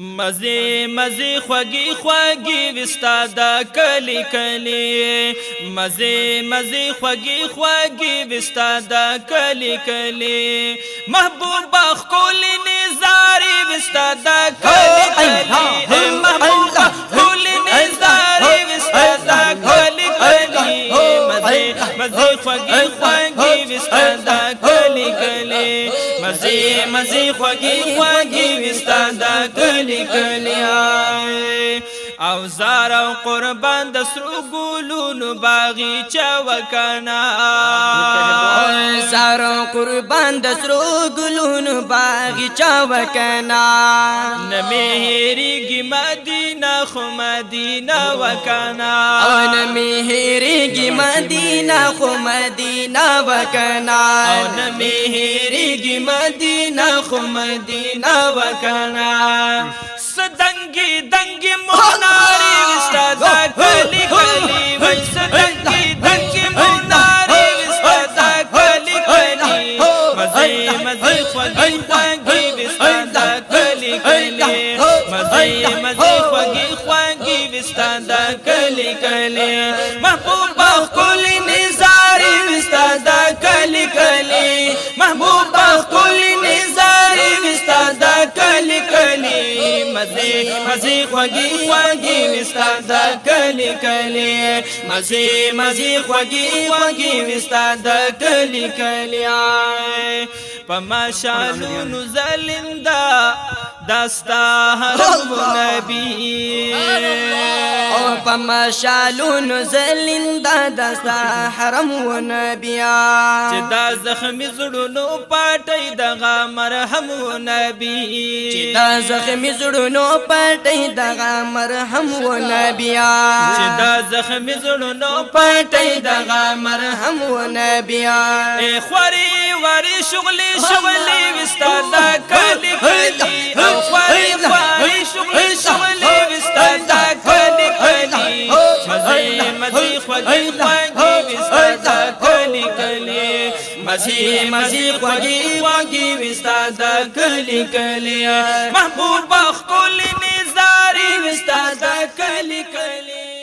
مزه مزه خوږی خوږی وستا دا کلی کلی مزه مزه خوږی خوږی وستا دا کلی کلی محبوب خول نزاری وستا دا کلی کلی محبوب خول نزاری وستا دا کلی کلی مزه مزه خوږی خوږی وستا دا کلی کلی مزه مزه خوږی خوږی وستا دا کلی او زار او قربان د سرو ګلونو باغچه وکنا زار او قربان د سرو ګلونو باغچه وکنا نمهریږي مدینه خو مدینه وکنا او نمهریږي مدینه خو مدینه وکنا او نمهریږي مدینه خو مدینه وکنا سدنگی دنگی موناری وستا دا کلی کلی وای سدنگی دنگی موناری وستا دا کلی کلی مزه مزه خوږی خوږی وستا دا کلی کلی مزه مزه خوږی خوږی وستا دا کلی کلی محبوب خول نزاری وستا دا کلی کلی محبوب خول نزاری وستا دا کلی کلی مزه مزه خوږی خوږی وستا دا کلی کلی مزه مزه خوږی خوږی وستا دا کلی کلی پما شالونو زلندا داستا حرم نبی او پما شالونو زلندا داستا حرم و نبی چې دا زخمی زړونو پټي دغه مرهم و نبی چې دا زخمی زړونو پټي دغه مرهم و نبی چې دا زخمی زړونو پټي دغه مرهم و نبی ای خوري وری شغلي شغلي وستا دا کلی کلی او خوري وری شغلي شغلي وستا دا کلی کلی مزه مزه خوږی خوږی وستا دا کلی کلی مزه مزه خوږی خوږی وستا دا کلی کلی محبوب خول نزاری وستا دا کلی کلی